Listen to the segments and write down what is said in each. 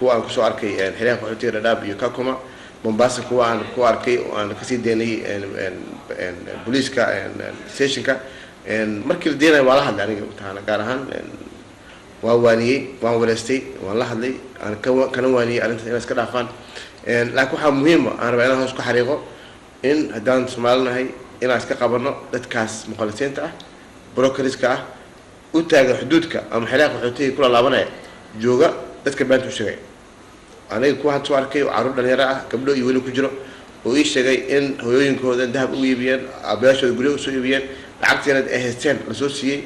kuwa aan kusoo arkay xiriirka qaxootiga Dadaab iyo Kakuma Mombasa kuwa aan ku arkay oo aan kasii deynay booliiska stationka markii la deenay waa la hadlay aniga taana gaar ahaan waa waaniyay waan wareystay waan la hadlay aan kana waaniyay arrinta inay iska dhaafaan laakiin waxa muhiim ah aan rabaa inaan hoos ku xariiqo in haddaan Soomaalinahay inaan iska qabano dadkaas muqallisiinta ah brokerska ah u taagan xuduudka ama xiriirka qaxootiga kula laabanaya jooga dadka baantu sheegay aniga ku had soo arkay carruur dhalinyaro ah gabdho iyo weli ku jiro oo ii sheegay in hooyooyinkooda dahab u iibiyeen aabayaashooda guryo u soo iibiyeen lacagteena ay haysteen la soo siiyey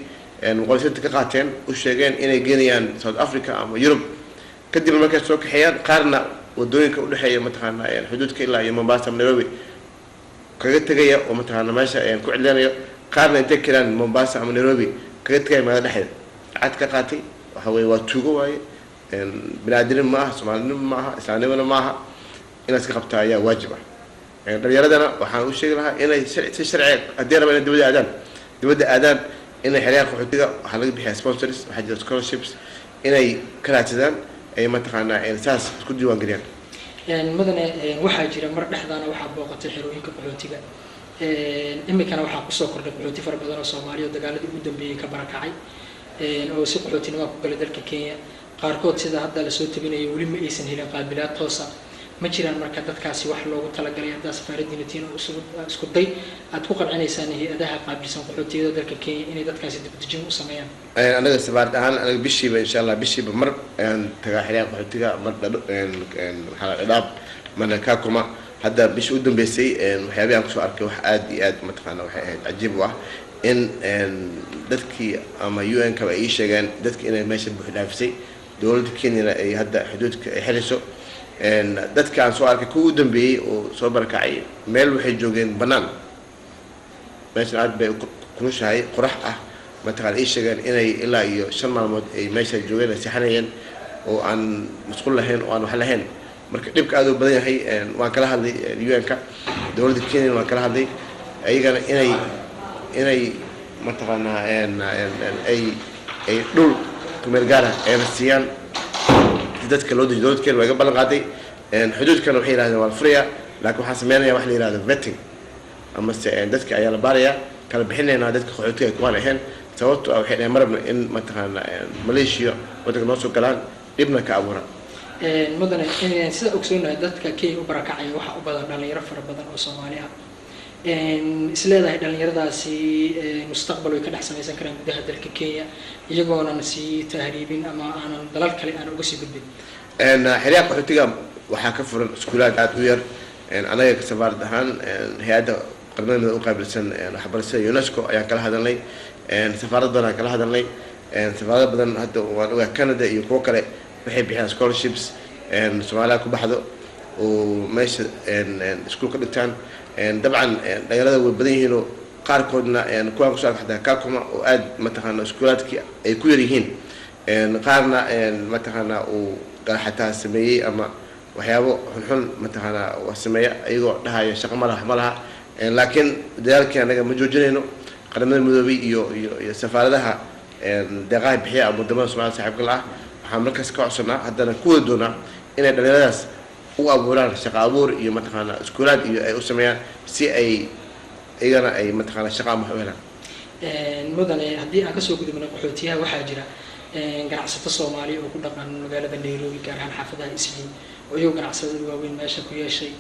muqallisiinta ka qaateen u sheegeen inay geenayaan South Africa ama Europe kadib markay soo kaxeeyaan qaarna wadooyinka u dhaxeeya mataqaana xuduudka ilaa iyo Mombasa Nairobi kaga tagaya oo mataqaana meesha ku cidleenayo qaarna intay kiraan Mombasa ama Nairobi kaga tagay magaalada dhexdeeda cad ka qaatay waxa weeye waa tuugo waaye binaadinimo ma aha Soomaalinimo ma aha Islaamnimo ma aha in iska qabtaa ayaa waajib ah dhalinyaradana waxaan u sheegi lahaa inay si sharci haddii rabaan inay dibadda aadaan inay xiriirka qaxootiga waxa laga bixiyaa sponsors waxa jira scholarships inay ka raadsadaan ay mataqaana saas isku diiwaan geliyaan madane waxaa jira mar dhexdaana waxaa booqatay xerooyinka qaxootiga imikana waxaa kusoo kordhay qaxooti fara badan oo Soomaaliya dagaaladii ugu dambeeyay ka barakacay oo si qaxootinimo ku galay dalka Kenya qaarkood sida hadda la soo tabinayo weli ma aysan helin qaabilaad toos ah ma jiraan marka dadkaasi wax loogu talagalay hadda safaaradiina tiin isku day aad ku qancinaysaan hay'adaha qaabilsan qaxootiyada dalka Kenya inay dadkaasi dib u sameeyaan anaga safaarad ahaan anaga bishiiba insha Allah bishiiba mar tagaa xiriirka qaxootiga mar waxa Dadaab marna Kakuma hadda bish u dambeysay waxyaabaha aan ku soo arkay wax aad iyo aad mataqaana waxay ahayd cajiib ah in dadkii ama UN ka ay sheegeen dadkii inay meesha buux dhaafisay dawladda Kenya ay hadda xuduudka ay xiriso dadka aan soo arkay kuwa u dambeeyay oo soo barakacay meel waxay joogeen banaan meesha aad bay kulushahay qorax ah mataqaana ay sheegeen inay ilaa iyo 5 maalmood ay meesha joogeen ay saxanayeen oo aan masquul lahayn oo aan wax lahayn marka dhibka aad u badan yahay waan kala hadlay UN-ka dawladda Kenya waan kala hadlay ayagana inay mataqaana ay dhul kumeel gaar ah ay rasiyaan dadka loo dowladda Kenya way ballan qaaday xuduudkana waxay yiraahdeen waa furiya laakiin waxa sameeynaya wax la yiraahdo vetting ama dadka ayaa la baaraya kala bixinayna dadka qaxootiga ku aan ahayn sababtoo ah waxay marabna in mataqaana Malaysia waddanka noo soo galaan dibna ka abuura mudane sida ogsoonahay dadka Kenya u barakacay waxa u badan dhalinyaro fara badan oo Soomaali ah isleedahay dhalinyaradaasi mustaqbal way ka dhex samaysan karaan gudaha dalka Kenya iyagoona si tahriibin ama aanan dalal kale aan uga sii gudbin xiriirka qaxootiga waxaa ka furan iskuulaad aad u yar anaga safaarad ahaan hay'adda qaramada u qaabilsan waxbarashada UNESCO ayaan kala hadalnay safaarad badan kala hadalnay safaarad badan hadda waan ogaa Canada iyo kuwa kale waxay bixiyaan scholarships Soomaaliya ku baxdo oo meesha iskuul ka dhigtaan dabcan dhalinyarada way badan yihiin oo qaarkoodna kuwa ku soo xataa Kakuma oo aad mataqaana iskuulaadkii ay ku yar yihiin qaarna mataqaana uu xataa sameeyay ama waxyaabo xun mataqaana waa sameeya ayagoo dhahayo shaqo ma laha laakiin dadaalkii anaga ma joojinayno qaramada midoobay iyo safaaradaha deeqaha bixiya wadamada Soomaaliya saaxiibka ah waxaan markaas ka codsanaa haddana ku wada doonaa inay dhalinyaradaas u abuuraan shaqo abuur iyo mataqaana iskuulaad iyo ay u sameeyaan si ay iyagana ay mataqaana shaqo ama u helaan mudane haddii aan kasoo gudubno qaxootiyaha waxaa jira ganacsato Soomaali oo ku dhaqan magaalada Nairobi gaar ahaan xaafadaha Islii oo iyagu ganacsatada waaweyn meesha ku yeeshay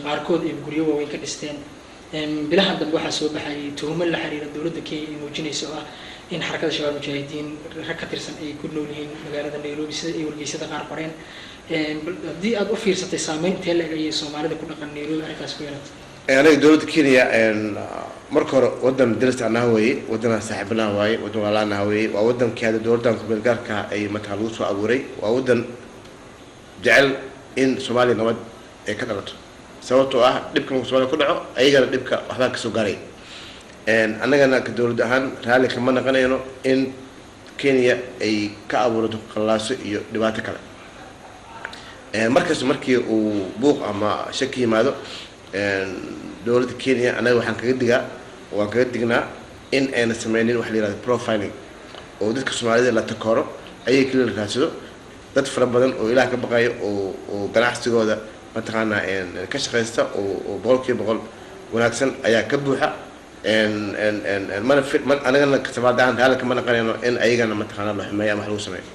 qaarkood ay guryo waaweyn ka dhisteen bilahan dambe waxaa soo baxay tuhmo la xiriira dawladda Kenya ee muujinayso ah in xarakada shabaab mujaahidiin rag ka tirsan ay ku nool yihiin magaalada Nairobi sida ay wargeysada qaar qoreen haddii aad u fiirsatay saameynta la ay Soomaalida ku dhaqan Nairobi arrintaas ku yeelatay anaga dawladda Kenya marka hore wadan dirista anaha weeye wadana saaxiibana waaye wadan walaana weeye waa wadankeeda dawladdan ku meel gaarka ay mataqaana lagu soo abuuray waa wadan jecel in Soomaaliya nabad ay ka dhalato sababtoo ah dhibka Soomaaliya ku dhaco ayagana dhibka waxba ka soo gaaray annagana ka dawlad ahaan raali kama naqanayno in Kenya ay ka abuurto qalaaso iyo dhibaato kale markii uu buuq ama shaki yimaado dawladda Kenya anaga waxaan kaga dignaa in ayna sameynin wax la yiraahdo profiling oo dadka Soomaalida la takooro ayay kala raadsado dad fara badan oo ilaah ka baqayo oo ganacsigooda mataqaanaa ka shaqaysta oo boqolkiiba boqol wanaagsan ayaa ka buuxa mana anagana safaaradahan haalka ma naqanayno in ayagana mataqaanaa la xumeeyo ama wax lagu sameeyo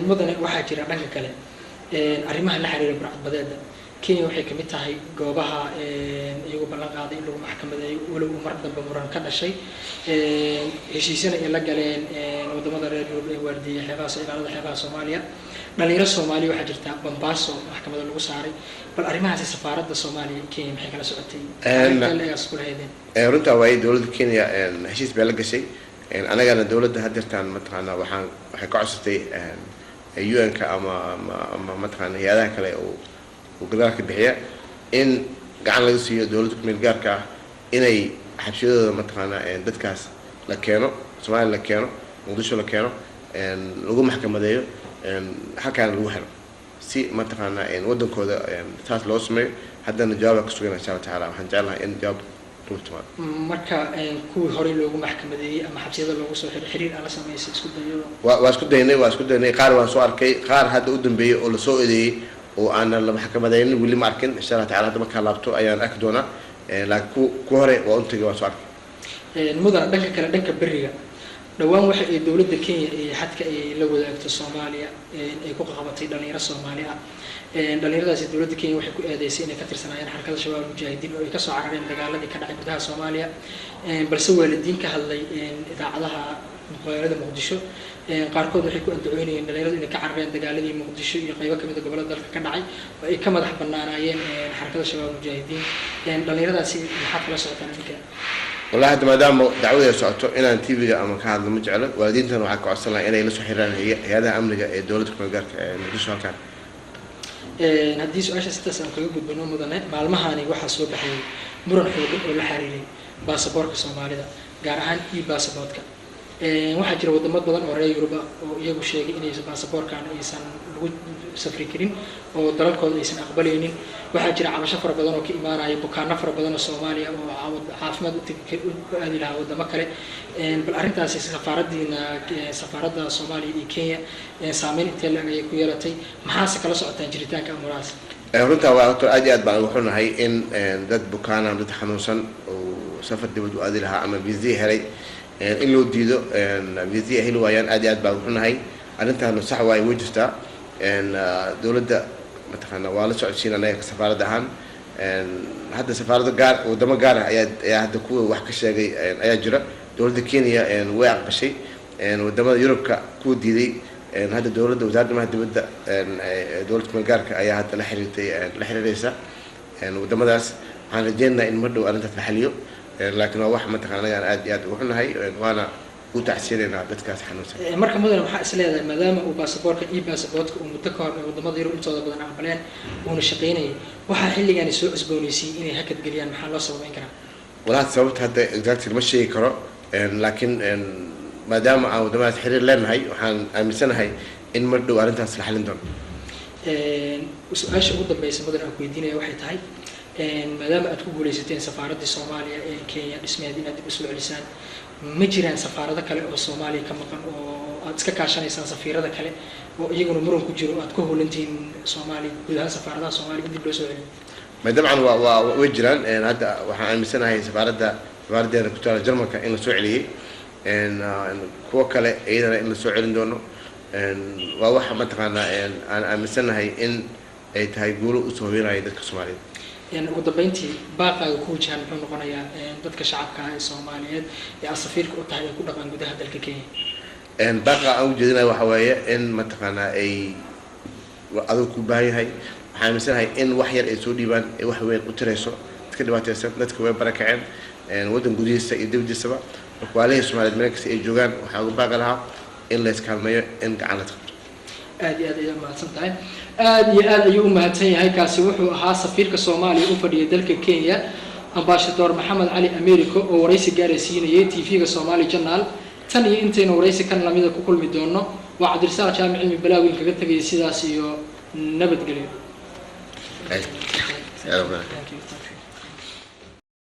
mudane waxaa jira dhanka kale arrimaha la xiriira burcadbadeeda Kenya waxay ka mid tahay goobaha iyagu ballan qaaday in lagu maxkamadeeyo walow mar dambe muran ka dhashay heshiisana ay la galeen wadamada reer Yurub ee waardiya xeebaha ilaalada xeebaha Soomaaliya dhalinyaro Soomaali waxaa jirta Mombasa maxkamada lagu saaray bal arrimahaasi safaaradda Soomaaliya Kenya maxay kala socotay runta way dawladda Kenya heshiis bay la gashay anagana dawladda hadirtaan mataqaanaa waxay ka codsatay UN-ka ama mataqaanaa hay'adaha kale oo gargaarka bixiya in gacan laga siiyo dawladda kumeel gaarka ah inay xabsiyadooda mataqaanaa dadkaas la keeno Soomaaliya la keeno Muqdisho la keeno lagu maxkamadeeyo halkaan lagu helo si mataqaanaa wadankooda taas loo sameeyo haddana jawaab ka sugan insha Allah taala waxaan jeclahay in jawaab marka kuwii hore loogu maxkamadeeyay ama xabsiyada loogu soo xiriir aan la sameeyay isku dayo waa isku daynay qaar waan soo arkay qaar hadda u dambeeyay oo la soo eedeeyay oo aan la maxkamadeynin weli ma arkin insha Allah taala hadda marka laabto ayaan arki doonaa laakiin ku hore waa u tagay waan soo arkay mudana dhanka kale dhanka bariga dhawaan waxa ay dawladda Kenya ee xadka ay la wadaagto Soomaaliya ay ku qabatay dhalinyaro Soomaali ah dhalinyaradaasi dawladda Kenya waxay ku eedeysay inay ka tirsanaayeen xarakada shabaab mujaahidiin oo ay ka soo carareen dagaaladii ka dhacay gudaha Soomaaliya balse waalidiin ka hadlay idaacadaha magaalada Muqdisho qaarkood waxay ku andacoonayeen dhalinyaradu inay ka carareen dagaaladii Muqdisho iyo qaybo kamid ah gobolada dalka ka dhacay oo ay ka madax banaanayeen xarakada shabaab mujaahidiin dhalinyaradaasi maxaa kala socotaan idinka والله هذا ما دام دعوة سعته إن أنت تيجي أما كان هذا مجعله والدين تنو حق أصلا إن يلسوا حران هذا أمر الدولة كمان جارك مدرسة كان هدي سؤال ستة كيوب بنوم مدنة معلمها أنا واحد سوق حي مرن حوج ولا حريري باسبورك الصومالي ده جارهان باسبورك واحد جرى ودمت بدن ورا يوروبا ويجو شيء إني باسبورك أنا إنسان لو سفري كريم ودرك كل إنسان أقبليني واحد جرى على شفرة بدن وكإيمان أي بكار نفر بدن الصومالي أو عافمد هذه لها ودمك له بالأرنت أساس سفارة الصومالي كينيا سامين تلا يكويرتي محاسك كلا سعة تنجريتان كأمراس runta waa aad aad baan wuxuu nahay in dad bukaan dad xanuunsan oo safar dibad u aadi lahaa ama visa helay in loo diido visa heli waayaan aad aad baan wuxuu nahay arintan sax waay wajistaa dawladda mataqaana waa la socodsiinayna safaaradda ahaan hadda safaaradda gaar wadamo gaar ah ayaa hadda kuwa wax ka sheegay ayaa jira dawladda Kenya way aqbashay wadamada Yurubka ku diiday هذا الدولة وزارة ما تبدأ دولة مجارك أيها هذا الحريريسة وده مدرس عن رجالنا إن مردوا أن تتحليو لكن هو واحد متخانق أنا أدي وحنا هاي وأنا وتحسيرنا بتكاس حنوسة. مركب مدن محاسس لهذا ما دام وباسبورك باسبورك ومتكر وده ما ضيروا أنتوا بدنا عملين ونشقيني وححل يعني سوء أسبونيسي إني هكذا قليان محل صوب إنكرا. ولا تصورت هذا إجازة المشي كرا لكن ما دام أو دام تحرير لنا هاي وحن أمسنا هاي إن مردوا أنت أصلح لندن. وسؤال شو قدام بيس مدن أكويدينا واحد هاي ما دام أتوقع ليستين سفارة الصومالية كينيا اسمها دينا بسوء لسان مجران سفارة كله الصومالي كم كان أتذكر عشان يسان سفيرة كله ويجون مرون كجرو أتكوه لنتين صومالي كلها سفارة الصومالي بدي بلوسوا ما دام عن وجران هذا وحن أمسنا هاي سفارة دينا كتير جرمك إنه سوء إن كوكله أيضا إن سوء عندنا وواحد متقنا أنا أمسنا هاي إن يتهيجولوا أسوينا هاي ذلك الصومالي. يعني ودبينتي باقي كوجه عن حنا قنايا ذلك الشعب كان الصوماليين يعصفير كوتها يكون عن جده ذلك كي. إن باقي أوجدنا وحوايا إن متقنا أي وأذو كوباي هاي حامسنا هاي إن وحير أسودي بان وحوين أترسو تكلمات يسمى نتكلم بركعين إن ودن جديس يدب جسبا وعليه سمعت الملك سيجوان وحاول باقي لها إن لا يسكالمية إن قعنت. آدي ما تنتهي آدي يوم ما تنتهي هاي كاسوح وها سفير كصومالي أوفر دلك كينيا أمباشدور محمد علي أمريكا ورئيس جارسين يتي في كصومالي جنال تاني أنتين ورئيس كان لميدا كل مدونه وعد رسالة جامع علمي بلاوي كجت في سياسي نبت قليل.